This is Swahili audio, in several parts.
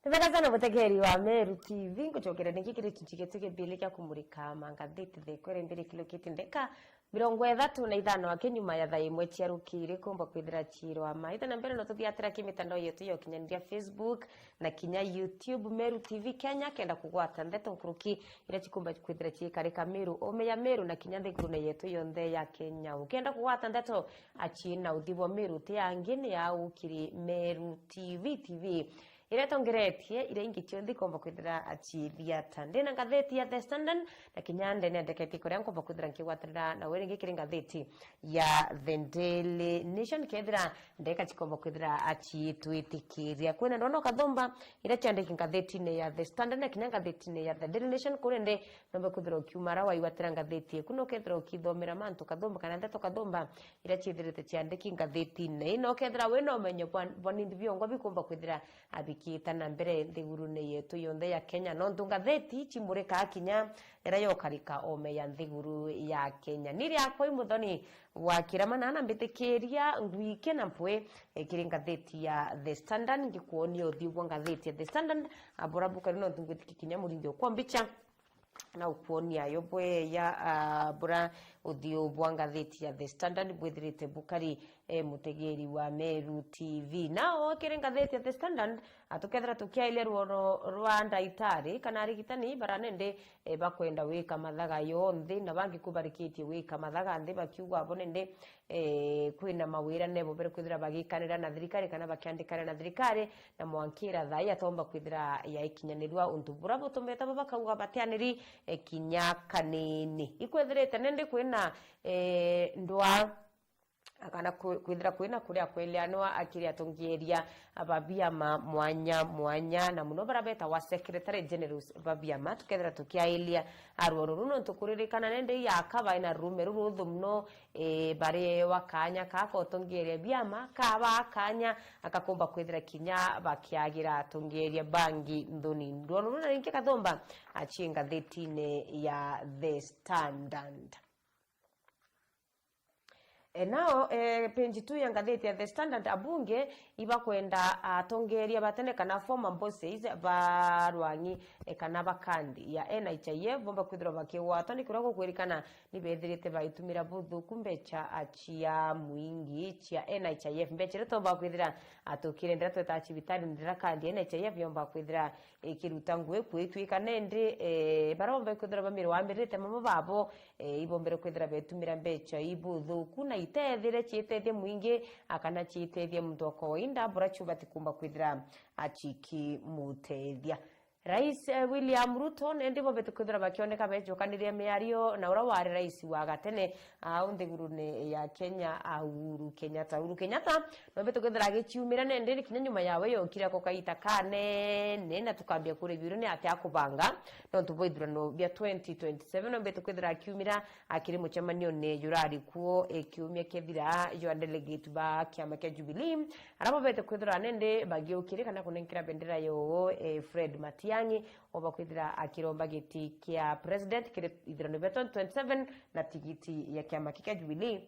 Nipenda sana mutegeri wa Meru TV ngucokera nikikiri tunchigete bili kya kumurika mangatheti thekwere mbere kilo kitindeka 35 akenyuma ya thaa imwe cia rukiri kumba kwithira chiro ama ita na mbere no tuthiatira kimitandao yetu yo kinyandia Facebook na kinya YouTube Meru TV Kenya kenda kugwata ndeto nkuruki ira chikumba kwithira chikarika Meru omeya Meru na kinya thigurune yetu yonthe ya Kenya ukenda kugwata ndeto achina uthibo Meru te angine ya ukiri Meru TV iretongeretie ire ingitio ndikomba kwithira achithia tande na ngatheti ya The Standard na kinyande ne ndeketi koria ngomba kwithira nkiwatirira na weri ngikiri ngatheti ya The Daily Nation kethira ndeka chikomba kwithira achitwitikiria kwena ndono kathomba ire chandiki ngatheti ne ya The Standard na kinya ngatheti ne ya The Daily Nation kurende nombe kwithira kiumara wa iwatira ngatheti kuno kethira kithomera mantu kathomba kana ndeto kathomba ire chithirite chandiki ngatheti ne no kethira wena umenyo boni ndivyo bikomba kwithira kita na mbere nthigurune yetu yonthe ya Kenya no ngatheti chimurika kinya era yokarika ome ya nthiguru ya Kenya niri akwa imuthoni wa kiramana na mbitikiria ngwike na mpwe kiri ngatheti ya The Standard ngikuonia uthibwa ngatheti ya The Standard aburabuka no ngwitiki kinya murindio kwa mbicha na ukuonia yobwe ya bura uthio bwa ngatheti ya The Standard bwithirite bukari mutegeri wa Meru TV nao kiri ngatheti ya The Standard atukethera tukiaile ruoro Rwanda itari kana rigitani baranende bakwenda wika mathaga yonthe na bangi kubarikitie wika mathaga nthi bakiugwa bonende kwina mawira nebo bere kwithira bagikanira na thirikari kana bakiandikana na thirikari na mwankira thai atomba kwithira ya ikinyanirwa untu bura butumeta babakauga batianiri kinya kanini ikwethirite nende kwina ndwa akana kwithira kwina kuria kwelianwa akiri atongieria ababia mwanya na muno barabeta wa secretary general babia tukethira tukiailia aruoro runo tukuririkana nende ya kaba ina rume ruruthu muno bare wakanya kako tongieria biama kaba akanya akakomba kwithira kinya bakiagira tongieria bangi ndoni ndoro runo rinke kathomba achinga thetine ya The Standard. Nao penji tu ya ngatheti ya The Standard abunge iba kwenda atongeria batene kana former bosses barwangi kana bakandi ya NHIF bomba kwithira bakiwata ni kurako kwerikana ni bethirite baitumira buthu kumbecha achia mwingi chia NHIF mbechere tomba kwithira atukire ndira tweta chibitari ndira kandi NHIF yomba kwithira kiruta ngwe kwitwika nende baromba kwithira bamiro wamirite mama babo ibombere kwithira betumira mbecha ibuthu kuna itethire chitethie mwingi akana chitethie mtoko inda burachuba tikumba kwithira achiki mutethia Rais William Ruto ndibo betukwithira bakioneka bejokanire miario na ura wari rais wa gatene nthigurune ya Kenya Uhuru Kenyatta no betukwithira gichiumira nende kinya nyuma yawe yokira ko kaita kane na tukambia kure biro ni ati akubanga no tuboithurano bya 2027 no betukwithira kiumira akiri muchemanio ne jurari kuo kiumia kethira yo delegate ba kiama kya Jubilee arabo betukwithira nende bagiokire kana kunenkira bendera yo Fred Matiang'i oba kwithira akiromba giti kia president kire ithirano bya 2027 na tigiti ya kiama kya Jubilee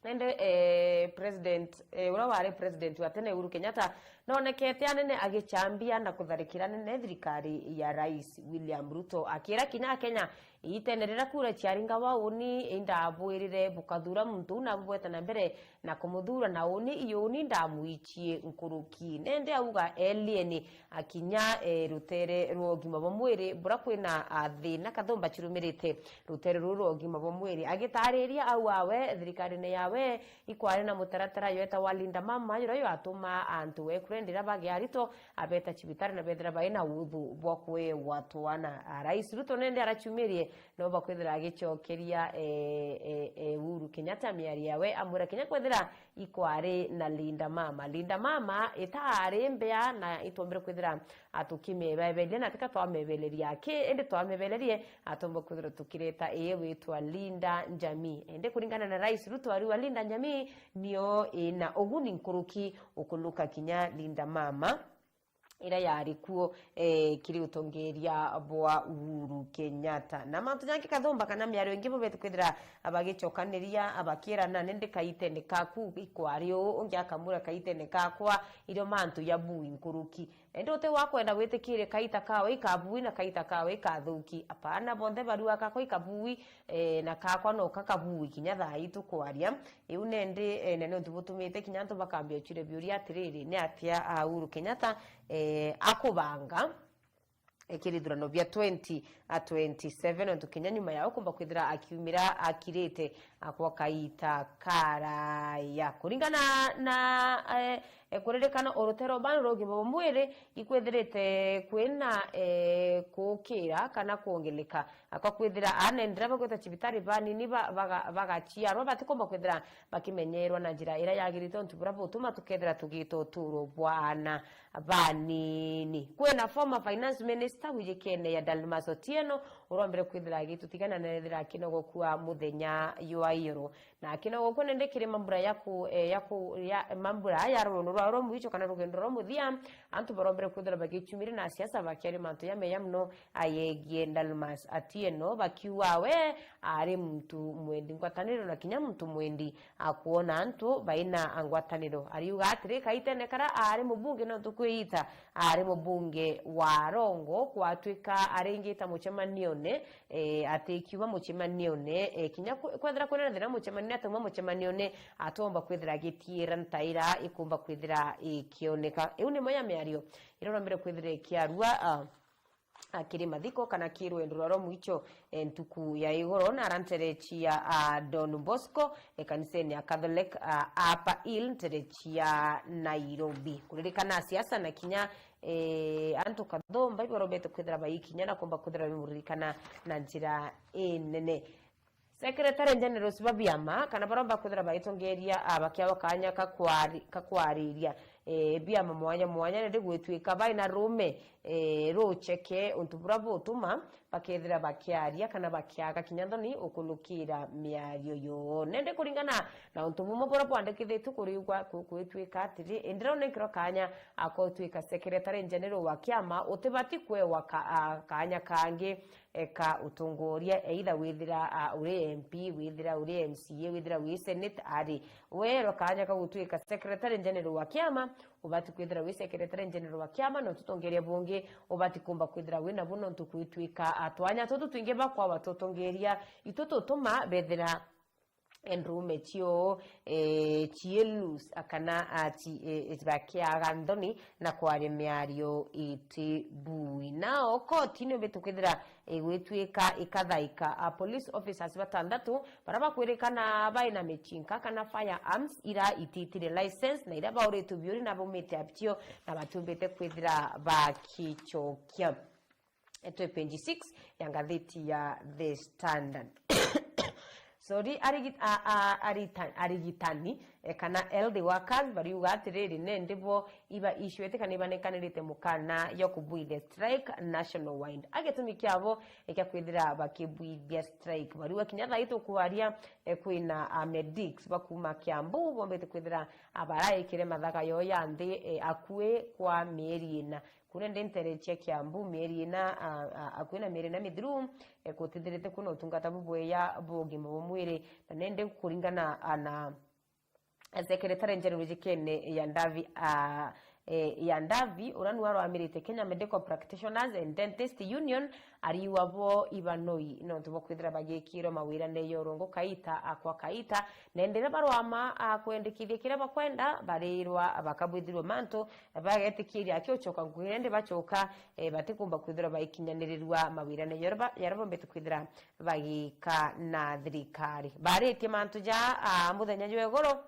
nende president ura wari president wa tene Uhuru Kenyatta nonekete anene agichambia na kutharikira nene thirikari ya rais William Ruto akira kinya Kenya itenerera kura chiaringa wa uni indabwirire bukathura muntu na bweta na mbere na kumuthura na uni iyuni ndamuichie nkuruki nende auga alien akinya rutere rwogima bomwiri bura kwina athina kathomba chirumirite rutere rurogima bomwiri agitariria au awe thirikari ne yawe ikware na mutaratara yoeta walinda mama yo atuma antu ekurendira bagiarito abeta chibitari na bethira baina uthu bwakwe watu wana rais Ruto nende arachumirie no bakwithira agichokeria Uhuru Kenyatta miari yawe amura Kenya kwithira ikware na linda mama itare mbea na itombere kwithira atukime babelia na tika twamebeleria yake ende twamebelerie atombo kwithira tukireta witwa Linda Njamii ende kuringana na rais Ruto ari wa Linda Njamii nio ina oguni nkuruki ukuluka kinya linda mama ira yari kuo kiri utongeria bwa Uhuru Kenyatta na mantu nyange kathomba kana miario ingi bobete kwithira abagichokaniria abakirana nende kaitene kaku ikwario ungi akamura kaitene kakwa irio mantu ya bui nkuruki endote wakwenda witikire kaita kawe ikabui na kaita kawe ikathuki apana bonde barua kako ikabui na kakwa no kakabui kinya thaitu kwaria iu nende nene ntubutumite kinya ntu bakambia chire biuria atiriri ni atia Uhuru Kenyatta akubanga ekirithurano bya 2027 ontu Kenya nyuma yao kumba kwithira akiumira akirite akwa kaita karaya kuringana na kurerekana orotero bano rogimo mwere ikwethirite kwina kukira kana kuongeleka akwa kwithira anendera bagweta cibitari bani ni bagachia ro batikomba kwithira bakimenyerwa na njira ira yagirite ontu bravo tuma tukethira tugito turo bwana banini kwena former finance minister wijikene ya Dalmas Otieno urombere kwithira gitu tigana na thira kinogo kwa muthenya yuairo na kinogo ko nende kire mambura ya mambura ya ro mwicho kana rugendo ro muthia antu barombere kwithira bagichumire na siasa bakiari mantu ya meya mno ayegie Dalmas Otieno bakiwa we ari mtu mwendi ngwataniro na kinya mtu mwendi akuona antu baina angwataniro ariuga atire kaitene kara ari mubunge no tukwita ari mubunge wa Rongo kwatwika aringita muchemanione atikiwa muchemanione kinya kwethira kwena thina muchemanione atuma muchemanione atomba kwithira gitiira ntaira ikumba kwithira ikioneka iu ni moya miario irorambire kwithira kiarua akiri mathiko kana kirwendo rwaro mwicho ntuku ya igoro na ranterechia Don Bosco kaniseni ya Catholic apa nterechia Nairobi kuririkana siasa na kinya antu kathomba iborobete kwithira bayikinya na komba kwithira bimuririkana na njira nene Secretary General Sibabiama kana baromba kwithira bayitongeria abakiawa kanya kakwariria biama mwanya nende gwetwika baina rume rocheke untu bravo tuma bakethira bakiaria kana bakiaga kinyanthoni ukulukira miario yo nende kuringana na untu bumo bora bwandikithitu kurigwa kwetwika atiri indirone kiro kanya akotwika Secretary General wa kiama utibati kwewa kanya kangi eka utongoria either withira uri MP withira uri MCA withira wi Senate ari wero kanya ka gutwika Secretary General wa kiama ubati kwithira wi Secretary General wa kiama no tutongeria bunge ubati kumba kwithira wina buno ntukwitwika atwanya toto twinge bakwa batotongeria itoto tuma bethira enrume chio chielus akana ati bakia gandoni na kware miario iti bui nao koti no betukwithira gwetwika ikathaika police officers batandatu baraba kwerekana baina mechinka kana firearms ira ititire license na ira bauritu biuri na bomete aptio na batumbete kwithira bakichokia eto page 6 ya ngatheti ya The Standard Sori arigitani kana elde workers bariuga atiriri nendebo iba ishwete kana ibanekanirite mukana yo kubuithia strike national wide agetumikiabo ekyakwithira bakibuithia strike bariuga kinya thaitu kwaria kwina medics bakuma Kiambu bombete kwithira abaraye kire mathaka yo yandi akue kwa mieri ina kurende nterechia Kiambu mieri ina akwina mieri na midru ekutithirite kuno utungata bubwe ya bogima bomwire na nende kuringana na Secretary General Jikene yandavi uranwaro amirite Kenya Medical Practitioners and Dentist Union ariwabo ibanoi no tubokwithira bagekiro mawira ne yorongo kaita akwa kaita nendera barwama akwendikithia kire bakwenda barirwa bakabwithirwa manto bagetikiria akyochoka ngwirende bachoka batikumba kwithira baikinyanirirwa mawira ne yarabo mbetu kwithira bagika na thirikari barite manto ja muthenya jwegoro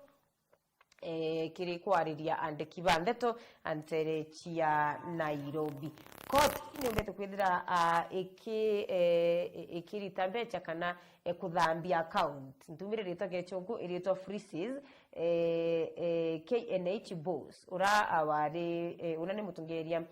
kiri kwariria andiki bandeto antere chia Nairobi court lakini umbeto kwithira ikirita mbeca kana kuthambia account ntumire rito gechungu irito freezes KNH boss ura wari una ni mutungeria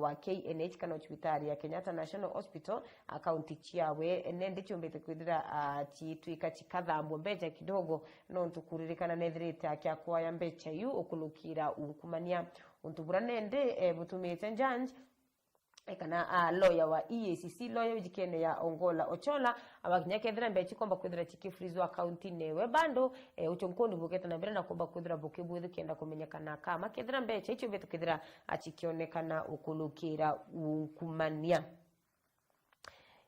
wa KNH kana hospitali ya Kenyatta National Hospital account chiawe nende chumbete kwithira chitwika chikathambwo mbeca kidogo no ntukuririkana nethirite akya ya mbeca yu okulukira unkumania untubura nende butumite njanje kana lawyer wa EACC lawyer wijikene ya Ongola Ochola abakinya kethira mbechi komba kwithira chikifrizo account newe bando uchonkondi buketa na mbere na komba kwithira bukibwithu kenda kumenyekana kama kethira mbechi icho betu kwithira achikionekana ukulukira unkumania.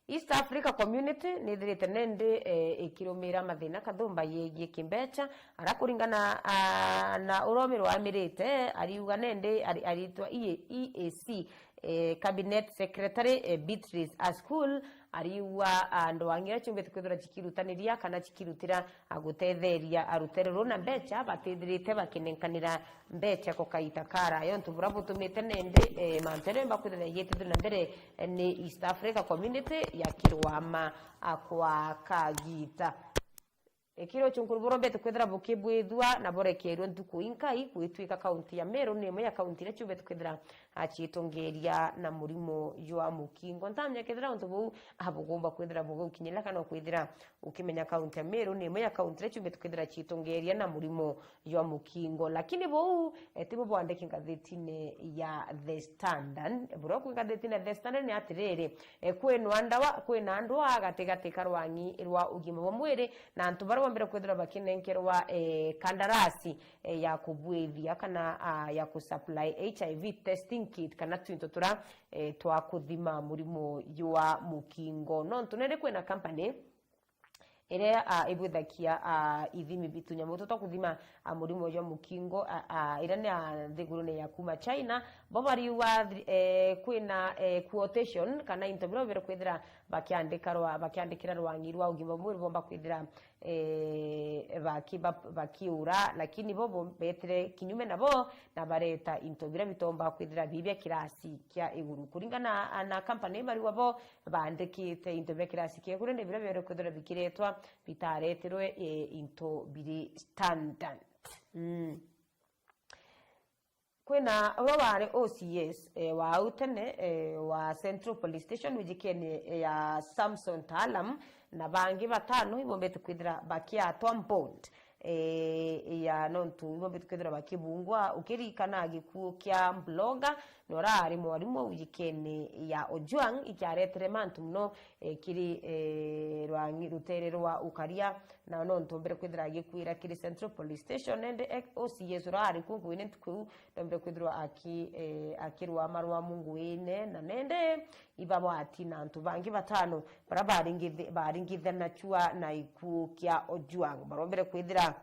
East Africa Community nithirite nende ikirumira mathina kathumba yegie kimbecha arakuringana na uromiro amirite ariuga nende aritwa EAC Cabinet Secretary Beatrice Askul ariuga ando wangira chumbete kwithira chikirutaniria kana chikirutira agutetheria aruterero na mbecha batithirite bakinenkanira mbecha ko kaita kara yo ntubura butumite nende mantere mbakwithira yetithira na mbere ni East Africa Community ya kirwama akwa kagita ekiro chunkuruburo betu kwithira bukibwithwa na borekerwo ntuku inkai kwitwika kaunti ya Meru nimo ya kaunti ile chubetu kwithira achitongeria na murimo jwa mukingo ntamya kwithira untu bu abugomba kwithira bugukinyira kana kwithira ukimenya kaunti ya Meru nimo ya kaunti ile chubetu kwithira achitongeria na murimo jwa mukingo lakini bu tibo bwandike ngatheti-ini ya The Standard buro ku ngatheti-ini ya The Standard ni atiriri kwina andu agatigati karwangi rwa ugima wa mwiri na antu baro mbere kwithira bakinenkerwa kandarasi ya kubwithia kana ya kusupply HIV testing kit kana twinto tura twa kuthima murimo jwa mukingo no ntunere kwina company ere ibwithakia ithimi bitu nyamuto to kuthima murimo jwa mukingo ira ne thiguru ne ya kuma China bobari wa kwina quotation kana interview bere kwithira bakiandikira rwangirwa ugima muri bomba kwithira bakiura lakini bobo betre kinyume nabo na bareta intobira bitomba kwithira bibya kirasi kya iguru kuringana na company bari wabo bandikite intobira kirasi kya iguru ne bire kwithira bikiretwa bitareterwe into biri standard kwena wabare OCS wa utene wa Central Police Station wijikene ya Samson Talam na bangi batano ibombetu kwithira bakia Tombond ya nontu ibombetu kwithira bakibungwa ukirikana agikuo kya blogger norari mwarimu wijikene ya Ojwang ikiaretere mantu mno kiri rwangi rutererwa ukaria na nontu mbere kwithira agikwira kiri Central Police Station ende OCS rari kungu ine tuku mbere kwithira akirwa marwa mungu ine na nende ibabo ati na antu bangi batano baringithe na chua na ikuo kya Ojwang barombere kwithira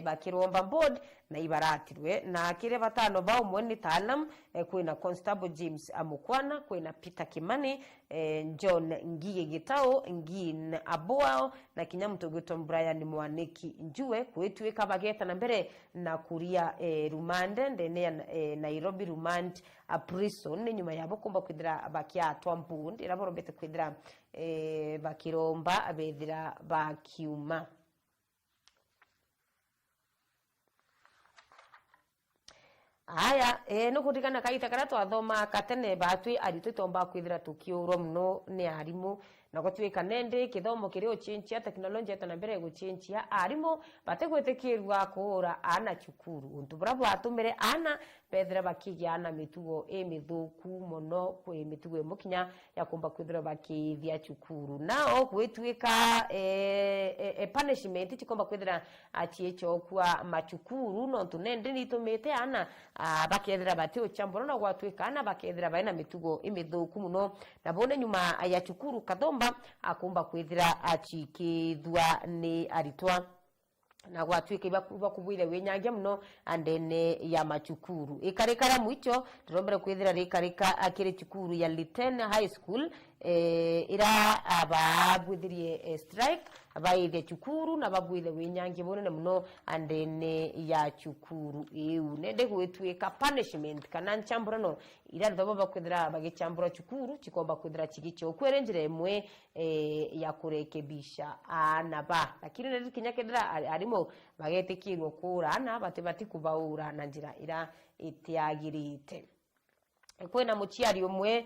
bakiromba board na ibaratirwe na kire batano bao mwene Talam kwina Constable James Amukwana kwina Peter Kimani John Ngiye Gitao Ngin Aboao na kinyamuto gito Brian Mwaniki Njue kwetweka bageta na mbere na kuria rumande ndene Nairobi remand prison nyuma yabo kumba kwidira bakia twambundi iraborombete kwidira bakiromba abedira bakiuma. Aya no kutikana kaita kara twathoma katene batwi aritu tomba kwithira tukiuro mno ni arimu na gotwika nende kithomo kirio chinchi ya teknolojia tana mbere guchinchia arimu bategwetekirwa kuura ana chukuru untu bravo atumire ana pedra bakigia ana mitugo mithuku muno kwi mitugo mukinya ya kumba kwithira bakithia chukuru nao gwetwika punishment tikomba kwithira achiecho kwa machukuru no tunende nitumite ana bakethira batio chamboro na gwatwika ana bakethira baina mitugo imithuku muno na bone nyuma ya chukuru kathomba akumba kwithira achikithwa ni aritwa na gwatwika ibakubwire wenyangia muno andene ya machukuru ikarikara mwicho turombere kwithira rikarika akire chukuru ya Liten High School ira abagwithirie strike abaithe cukuru na bagwithe winyangi bunene muno andene ya cukuru iu nende gwitwika punishment kana nchamburano ira thobo bakwithira bagichambura cukuru chikomba kwithira chigicho kwerenjire imwe ya kurekebisha anaba lakini nende kinyakendera arimo bagetikirwo kura ana batibati kubaura na njira ira itiagirite kwina muciari umwe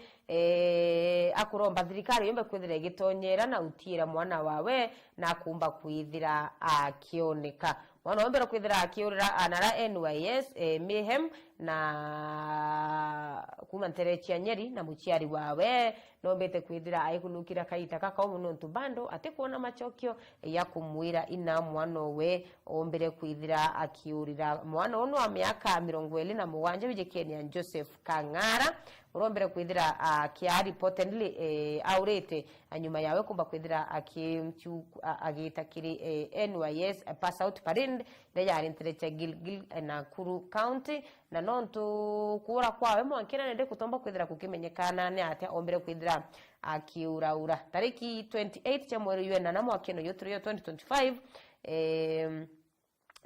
akuromba thirikari yombe kwithira igitonyera na utira mwana wawe na kumba kwithira akioneka mwana wambere kwithira akiurira anara NYS Mayhem na kuma nterechia Nyeri na muciari wawe nombete kwithira aikunukira kaita kaka muno ntubando ate kuona machokio ya kumwira ina mwana we ombere kwithira akiurira mwana ono wa miaka 27 bije Kenya Joseph Kangara urombere kwithira akiari potently aurete anyuma yawe kumba kwithira akimchu agitakiri NYS pass out parade yari nterechia Gilgil na Kuru County na nontu kura kwawe mwankira nende kutomba kwithira kukimenyekana ne ate ombere kwithira akiuraura tariki 28 cha mweri yena na mwakeno yotro 2025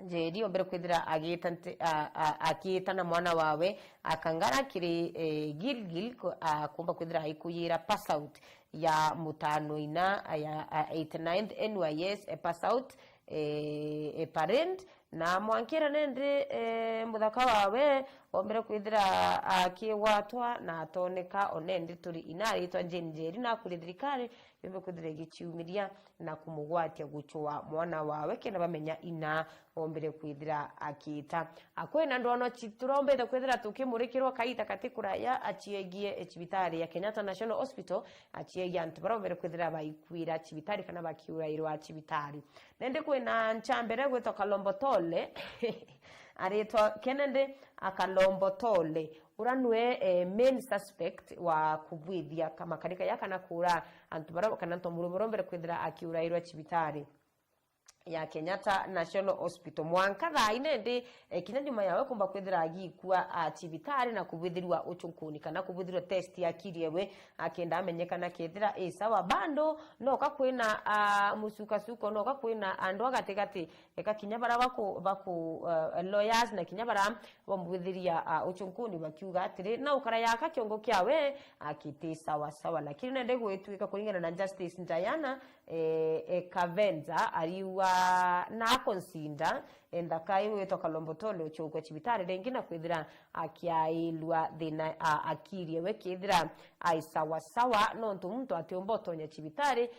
Jedi ombere kwithira agitana mwana wawe akangara kiri Gilgil kumba kwithira ikuyira pass out ya mutano ina ya 89th NYS pass out parent na mwankira nende muthaka wawe ombere kwithira akiwatwa na atoneka onende turi inari itwa Jenjeri na kuri thirikari yombe kwithira gichiumiria na kumugwatia guchwa mwana wawe kenda bamenya ina ombere kwithira akita akwena ndono chiturombete kwithira tukimurikirwa kaita katikura ya achiegie chibitari ya Kenyatta National Hospital achiegie antubara ombere kwithira baikwira chibitari kana bakiurairwa chibitari nende kwena nchambere gwetwa Kalombotole aretwa Kennedy Akalombotole uranwe main suspect wa kubwithia kama karika yakana kura antubara kana ntomuruborombere kwithira akiurairwa chibitari ya Kenyatta National Hospital mwankara inende kinya nyuma yawe kumba kwithira agikua chibitari na kubwithirwa uchunkuni kana kubwithirwa test ya kiriewe akenda amenyekana kethira sawa bando no kakwina musuka suko no kakwina ando agategate eka kinya bara bako lawyers na kinya bara bombwithiria uchunkuni bakiuga atire na ukara yaka kiongo kiawe akite sawa sawa lakini nende gwetwika kuringana na Justice Diana Kavenza aliwa na konsinda endakai weto Kalombotole uchukwa chibitari rengina kwithira akiailwa thina akirie wekithira aisawa sawa nontu muntu atiombotonya chibitari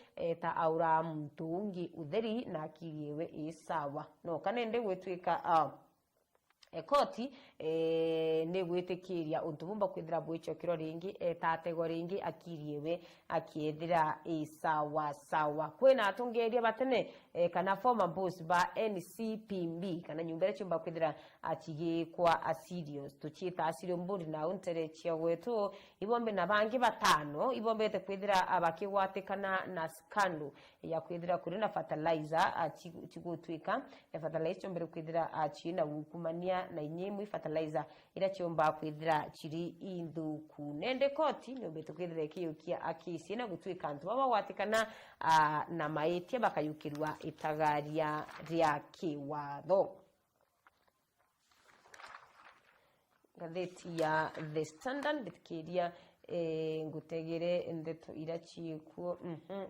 ta aura muntu ungi utheri na akiriewe isawa no kanende gwetwika ekoti ne gwitikiria untubumba kwithira bwicho kiro ringi tatego ringi akiriewe akiethira sawa sawa kwena atungeria batene kana former boss ba NCPB kana nyumbere chumba kwithira achige kwa asirios tuchita asirio mbundi na unterechia wetu ibombe na bangi batano ibombe te kwithira abakigwatikana na scandal ya kwithira kurina fertilizer achigutwika fertilizer chombere kwithira achina gukumania na inyemu fertilizer ira chomba kwithira chiri indhuku nende koti nyobeto kwithira kiyukia akisi na gutwika antu baba watikana na maitia bakayukirwa itagaria ria kiwatho gatheti ya The Standard bitikiria ngutegere ndeto irachikuo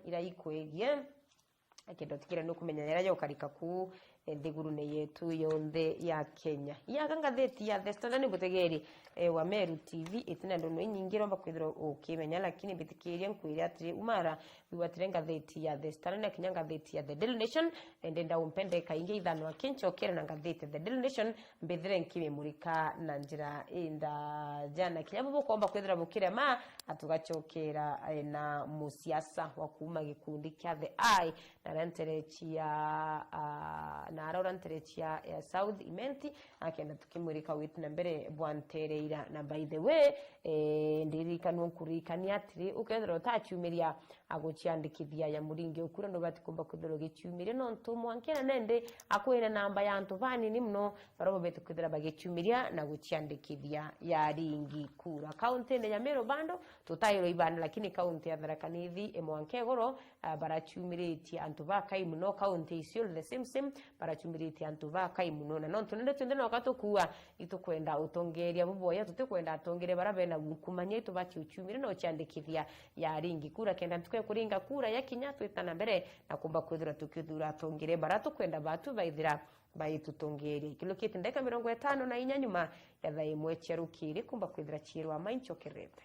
iraikwegie akindo tikira no kumenya yara yo karika ku thigurune yetu yonthe ya Kenya ya gatheti ya The Standard ngutegeri wa Meru TV itina ndono nyingiro bakwithira ukimenya lakini bitikiria nkwiri atiri umara biwatire gatheti ya The Standard na kinya gatheti ya The Daily Nation ndenda umpende kainge ithano akinchokera na gatheti The Daily Nation mbethire nkimemurika na njira inda jana kinyabo bokomba kwithira bukire ma atugachokera na musiasa wa kuma gikundi kya The Eye na renterechia na arora nterechia ya South Imenti akenda tukimurika witu na mbere bwantereira na by the way ndirikano kurikania atiri ukethero tachumiria aguciandikithia ya muringi ukura no batikumba kuthero gichumire no ntumu ankena nende akwira namba ya antu bani ni mno barobo betu kuthera bagichumiria na guciandikithia ya ringi kura kaunti ne ya Meru bando tutairo ibana lakini kaunti ya Tharaka Nithi emwankegoro barachumiriti antu bakai muno kaunti icio the same barachumiriti antu bakai muno na no tunende twende no gatukuwa itukwenda utongeria buboya tutikwenda atongere barabena kumanya itu bati uchumire no ciandikithia ya ringi kura kenda tukwe kuringa kura ya kinya twitana mbere na kumba kwithira tukithura atongere baratu kwenda batu baithira baitutongeri kilo kitendeka 54 na inya nyuma ya thaa imwe cia rukiri kumba kwithira chirwa mainchokerete